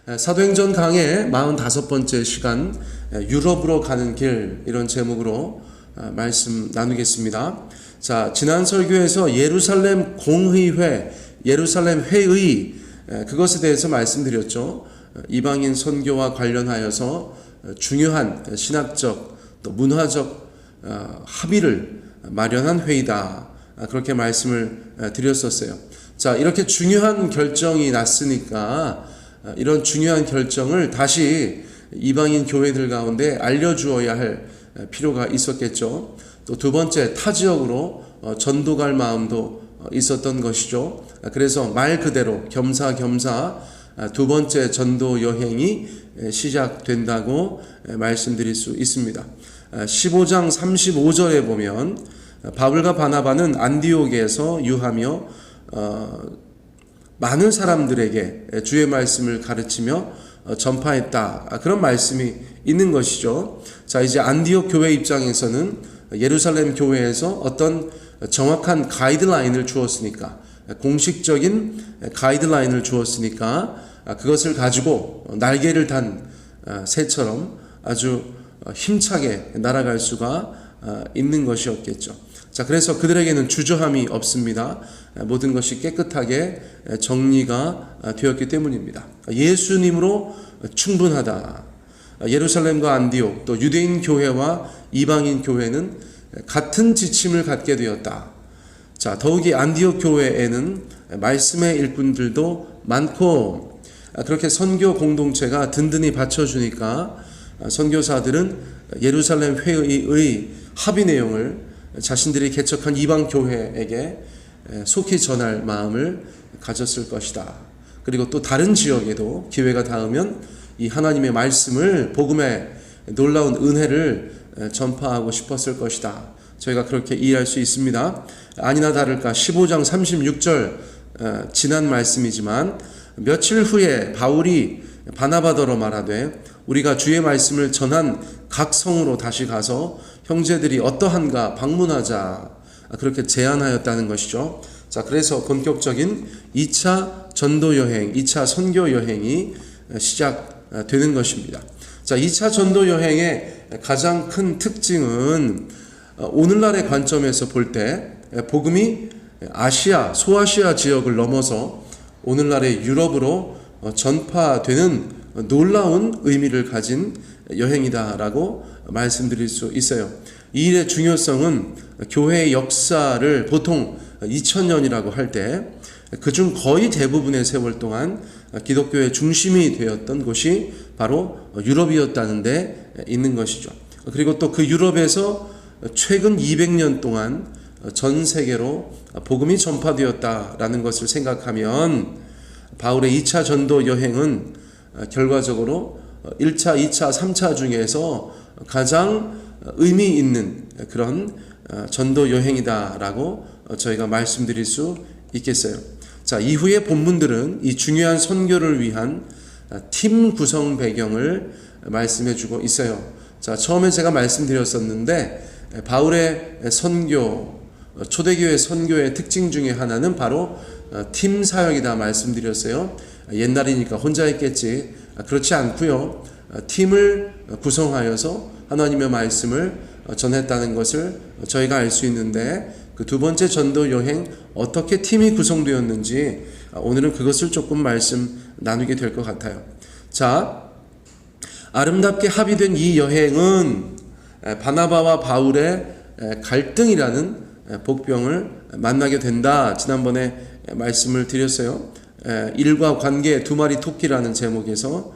사도행전 강의 45번째 시간, 유럽으로 가는 길, 이런 제목으로 말씀 나누겠습니다. 자, 지난 설교에서 예루살렘 공의회, 예루살렘 회의, 그것에 대해서 말씀드렸죠. 이방인 선교와 관련하여서 중요한 신학적 또 문화적 합의를 마련한 회의다, 그렇게 말씀을 드렸었어요. 자, 이렇게 중요한 결정이 났으니까 이런 중요한 결정을 다시 이방인 교회들 가운데 알려주어야 할 필요가 있었겠죠. 또 두 번째, 타 지역으로 전도 갈 마음도 있었던 것이죠. 그래서 말 그대로 겸사겸사 두 번째 전도 여행이 시작된다고 말씀드릴 수 있습니다. 15장 35절에 보면 바울과 바나바는 안디옥에서 유하며 많은 사람들에게 주의 말씀을 가르치며 전파했다, 그런 말씀이 있는 것이죠. 자, 이제 안디옥 교회 입장에서는 예루살렘 교회에서 어떤 정확한 가이드라인을 주었으니까, 공식적인 가이드라인을 주었으니까 그것을 가지고 날개를 단 새처럼 아주 힘차게 날아갈 수가 있는 것이었겠죠. 자, 그래서 그들에게는 주저함이 없습니다. 모든 것이 깨끗하게 정리가 되었기 때문입니다. 예수님으로 충분하다. 예루살렘과 안디옥, 또 유대인 교회와 이방인 교회는 같은 지침을 갖게 되었다. 자, 더욱이 안디옥 교회에는 말씀의 일꾼들도 많고, 그렇게 선교 공동체가 든든히 받쳐주니까 선교사들은 예루살렘 회의의 합의 내용을 자신들이 개척한 이방 교회에게 속히 전할 마음을 가졌을 것이다. 그리고 또 다른 지역에도 기회가 닿으면 이 하나님의 말씀을, 복음의 놀라운 은혜를 전파하고 싶었을 것이다. 저희가 그렇게 이해할 수 있습니다. 아니나 다를까 15장 36절, 지난 말씀이지만 며칠 후에 바울이 바나바더러 말하되 우리가 주의 말씀을 전한 각 성으로 다시 가서 형제들이 어떠한가 방문하자, 그렇게 제안하였다는 것이죠. 자, 그래서 본격적인 2차 전도 여행, 2차 선교 여행이 시작되는 것입니다. 자, 2차 전도 여행의 가장 큰 특징은 오늘날의 관점에서 볼 때 복음이 아시아, 소아시아 지역을 넘어서 오늘날의 유럽으로 전파되는 놀라운 의미를 가진 여행이다라고 말씀드릴 수 있어요. 이 일의 중요성은 교회의 역사를 보통 2000년이라고 할 때 그중 거의 대부분의 세월 동안 기독교의 중심이 되었던 곳이 바로 유럽이었다는 데 있는 것이죠. 그리고 또 그 유럽에서 최근 200년 동안 전 세계로 복음이 전파되었다라는 것을 생각하면 바울의 2차 전도 여행은 결과적으로 1차, 2차, 3차 중에서 가장 의미 있는 그런 전도 여행이다라고 저희가 말씀드릴 수 있겠어요. 자, 이후의 본문들은 이 중요한 선교를 위한 팀 구성 배경을 말씀해 주고 있어요. 자, 처음에 제가 말씀드렸었는데 바울의 선교, 초대교회 선교의 특징 중에 하나는 바로 팀 사역이다 말씀드렸어요. 옛날이니까 혼자 했겠지. 그렇지 않고요. 팀을 구성하여서 하나님의 말씀을 전했다는 것을 저희가 알 수 있는데, 그 두 번째 전도 여행 어떻게 팀이 구성되었는지 오늘은 그것을 조금 말씀 나누게 될 것 같아요. 자, 아름답게 합의된 이 여행은 바나바와 바울의 갈등이라는 복병을 만나게 된다. 지난번에 말씀을 드렸어요. 일과 관계 두 마리 토끼라는 제목에서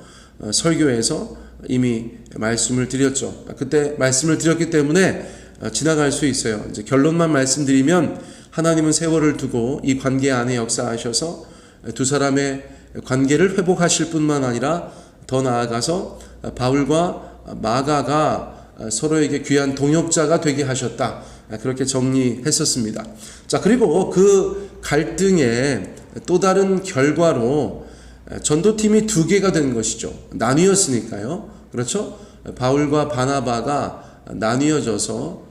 설교에서 이미 말씀을 드렸죠. 그때 말씀을 드렸기 때문에 지나갈 수 있어요. 이제 결론만 말씀드리면 하나님은 세월을 두고 이 관계 안에 역사하셔서 두 사람의 관계를 회복하실 뿐만 아니라 더 나아가서 바울과 마가가 서로에게 귀한 동역자가 되게 하셨다. 그렇게 정리했었습니다. 자, 그리고 그 갈등의 또 다른 결과로 전도팀이 두 개가 된 것이죠. 나뉘었으니까요. 그렇죠? 바울과 바나바가 나뉘어져서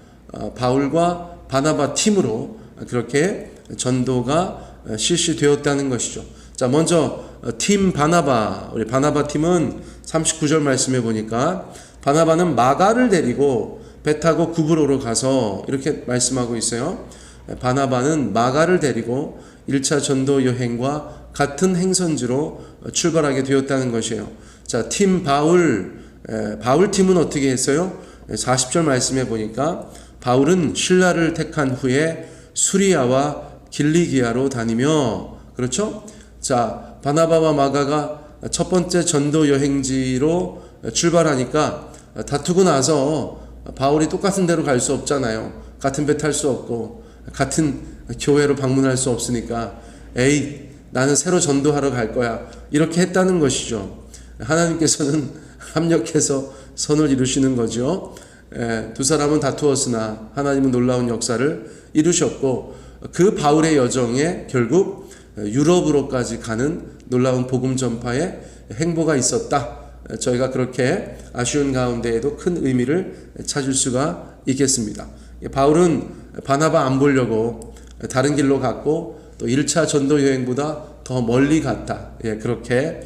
바울과 바나바 팀으로 그렇게 전도가 실시되었다는 것이죠. 자, 먼저 팀 바나바, 우리 바나바 팀은 39절 말씀해 보니까 바나바는 마가를 데리고 배 타고 구브로로 가서 이렇게 말씀하고 있어요. 바나바는 마가를 데리고 1차 전도 여행과 같은 행선지로 출발하게 되었다는 것이에요. 자, 팀 바울 팀은 어떻게 했어요? 40절 말씀해 보니까 바울은 신라를 택한 후에 수리아와 길리기아로 다니며, 그렇죠? 자, 바나바와 마가가 첫 번째 전도 여행지로 출발하니까 다투고 나서 바울이 똑같은 데로 갈 수 없잖아요. 같은 배 탈 수 없고 같은 교회로 방문할 수 없으니까 에이, 나는 새로 전도하러 갈 거야, 이렇게 했다는 것이죠. 하나님께서는 합력해서 선을 이루시는 거죠. 두 사람은 다투었으나 하나님은 놀라운 역사를 이루셨고, 그 바울의 여정에 결국 유럽으로까지 가는 놀라운 복음 전파의 행보가 있었다. 저희가 그렇게 아쉬운 가운데에도 큰 의미를 찾을 수가 있겠습니다. 바울은 바나바 안 보려고 다른 길로 갔고, 또 1차 전도 여행보다 더 멀리 갔다. 그렇게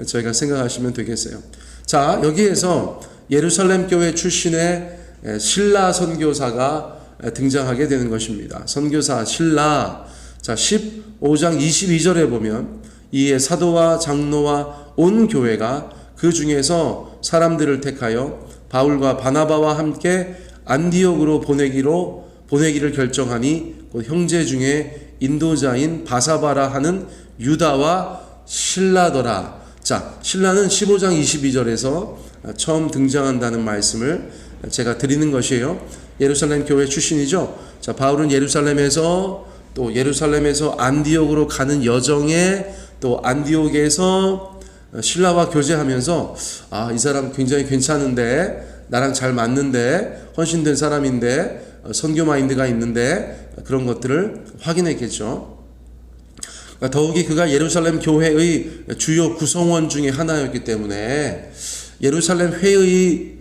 저희가 생각하시면 되겠어요. 자, 여기에서 예루살렘 교회 출신의 실라 선교사가 등장하게 되는 것입니다. 선교사 실라. 자, 15장 22절에 보면 이에 사도와 장로와 온 교회가 그 중에서 사람들을 택하여 바울과 바나바와 함께 안디옥으로 보내기를 결정하니 곧 형제 중에 인도자인 바사바라 하는 유다와 실라더라. 자, 실라는 15장 22절에서 처음 등장한다는 말씀을 제가 드리는 것이에요. 예루살렘 교회 출신이죠. 자, 바울은 예루살렘에서 안디옥으로 가는 여정에, 또 안디옥에서 실라와 교제하면서 이 사람 굉장히 괜찮은데, 나랑 잘 맞는데, 헌신된 사람인데, 선교 마인드가 있는데, 그런 것들을 확인했겠죠. 더욱이 그가 예루살렘 교회의 주요 구성원 중에 하나였기 때문에 예루살렘 회의의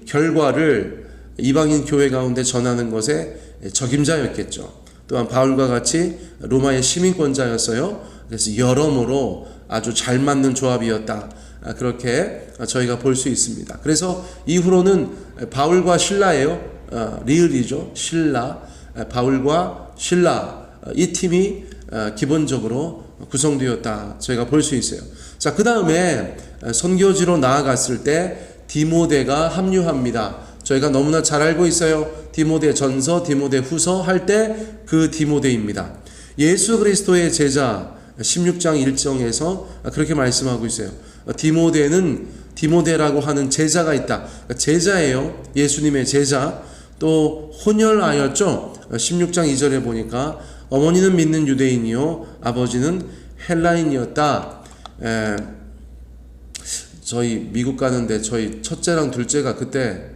결과를 이방인 교회 가운데 전하는 것에 적임자였겠죠. 또한 바울과 같이 로마의 시민권자였어요. 그래서 여러모로 아주 잘 맞는 조합이었다. 그렇게 저희가 볼 수 있습니다. 그래서 이후로는 바울과 신라예요. 리을이죠. 신라, 바울과 신라, 이 팀이 기본적으로 구성되었다. 저희가 볼 수 있어요. 자, 그 다음에 선교지로 나아갔을 때 디모데가 합류합니다. 저희가 너무나 잘 알고 있어요. 디모데 전서, 디모데 후서 할 때 그 디모데입니다. 예수 그리스도의 제자 16장 1정에서 그렇게 말씀하고 있어요. 디모데라고 하는 제자가 있다. 제자예요. 예수님의 제자. 또 혼혈아였죠. 16장 2절에 보니까 어머니는 믿는 유대인이요 아버지는 헬라인이었다. 저희 미국 가는데 저희 첫째랑 둘째가 그때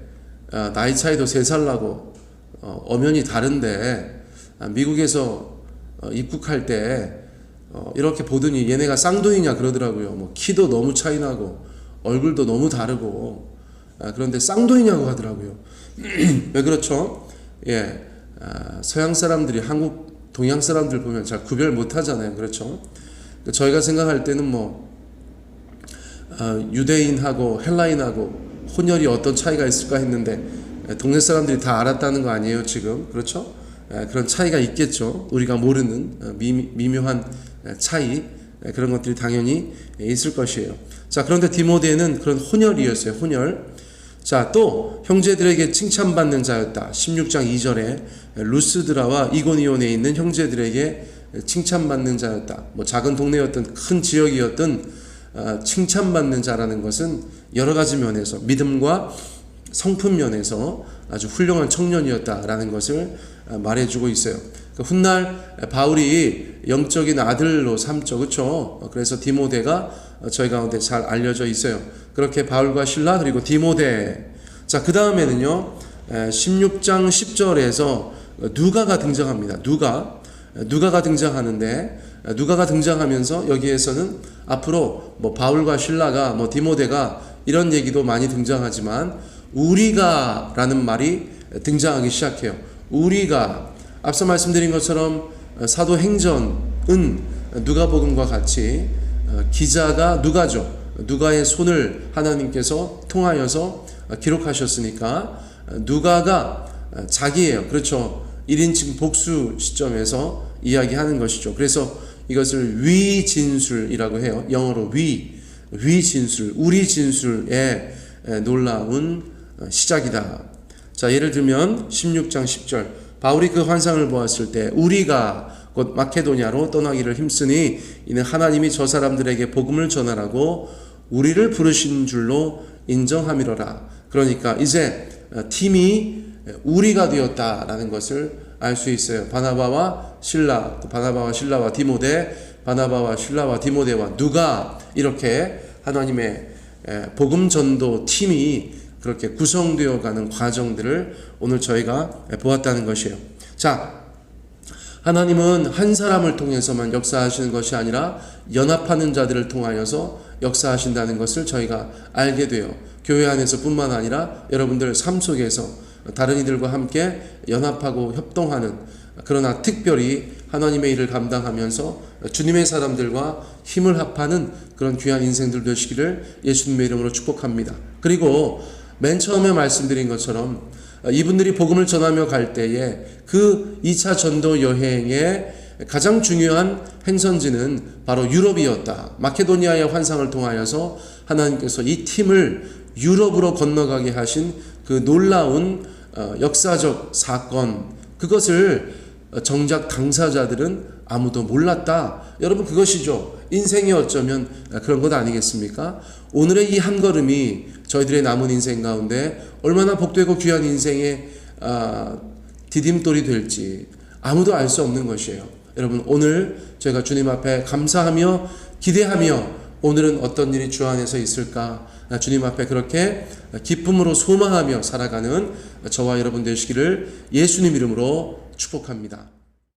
나이 차이도 3살 나고 엄연히 다른데, 미국에서 입국할 때 이렇게 보더니 얘네가 쌍둥이냐 그러더라고요. 뭐 키도 너무 차이 나고 얼굴도 너무 다르고, 그런데 쌍둥이냐고 하더라고요. 왜 그렇죠? 서양 사람들이 한국 동양 사람들 보면 잘 구별 못 하잖아요. 그렇죠? 저희가 생각할 때는 유대인하고 헬라인하고 혼혈이 어떤 차이가 있을까 했는데, 동네 사람들이 다 알았다는 거 아니에요, 지금? 그렇죠? 그런 차이가 있겠죠. 우리가 모르는 미묘한 차이, 그런 것들이 당연히 있을 것이에요. 자, 그런데 디모데는 그런 혼혈이었어요. 혼혈. 자, 또 형제들에게 칭찬받는 자였다. 16장 2절에 루스드라와 이고니온에 있는 형제들에게 칭찬받는 자였다. 작은 동네였던 큰 지역이었던 칭찬받는 자라는 것은 여러 가지 면에서, 믿음과 성품 면에서 아주 훌륭한 청년이었다라는 것을 말해주고 있어요. 훗날 바울이 영적인 아들로 삼죠. 그렇죠? 그래서 디모데가 저희 가운데 잘 알려져 있어요. 그렇게 바울과 실라 그리고 디모데. 자, 그 다음에는요 16장 10절에서 누가가 등장합니다. 누가가 등장하는데, 누가가 등장하면서 여기에서는 앞으로 바울과 실라가 디모데가 이런 얘기도 많이 등장하지만 우리가 라는 말이 등장하기 시작해요. 우리가, 앞서 말씀드린 것처럼 사도행전은 누가복음과 같이 기자가 누가죠. 누가의 손을 하나님께서 통하여서 기록하셨으니까 누가가 자기예요. 그렇죠. 1인칭 복수 시점에서 이야기하는 것이죠. 그래서 이것을 위진술이라고 해요. 영어로 위진술, 우리 진술의 놀라운 시작이다. 자, 예를 들면 16장 10절 바울이 그 환상을 보았을 때 우리가 곧 마케도냐로 떠나기를 힘쓰니 이는 하나님이 저 사람들에게 복음을 전하라고 우리를 부르신 줄로 인정함이로라. 그러니까 이제 팀이 우리가 되었다라는 것을 알 수 있어요. 바나바와 신라, 바나바와 신라와 디모데, 바나바와 신라와 디모데와 누가 이렇게 하나님의 복음 전도 팀이 그렇게 구성되어 가는 과정들을 오늘 저희가 보았다는 것이에요. 자, 하나님은 한 사람을 통해서만 역사하시는 것이 아니라 연합하는 자들을 통하여서 역사하신다는 것을 저희가 알게 돼요. 교회 안에서 뿐만 아니라 여러분들 삶 속에서 다른 이들과 함께 연합하고 협동하는, 그러나 특별히 하나님의 일을 감당하면서 주님의 사람들과 힘을 합하는 그런 귀한 인생들 되시기를 예수님의 이름으로 축복합니다. 그리고 맨 처음에 말씀드린 것처럼 이분들이 복음을 전하며 갈 때에 그 2차 전도 여행의 가장 중요한 행선지는 바로 유럽이었다. 마케도니아의 환상을 통하여서 하나님께서 이 팀을 유럽으로 건너가게 하신 그 놀라운 역사적 사건, 그것을 정작 당사자들은 아무도 몰랐다. 여러분, 그것이죠. 인생이 어쩌면 그런 것 아니겠습니까? 오늘의 이 한 걸음이 저희들의 남은 인생 가운데 얼마나 복되고 귀한 인생의 디딤돌이 될지 아무도 알 수 없는 것이에요. 여러분, 오늘 저희가 주님 앞에 감사하며 기대하며 오늘은 어떤 일이 주 안에서 있을까? 주님 앞에 그렇게 기쁨으로 소망하며 살아가는 저와 여러분 되시기를 예수님 이름으로 축복합니다.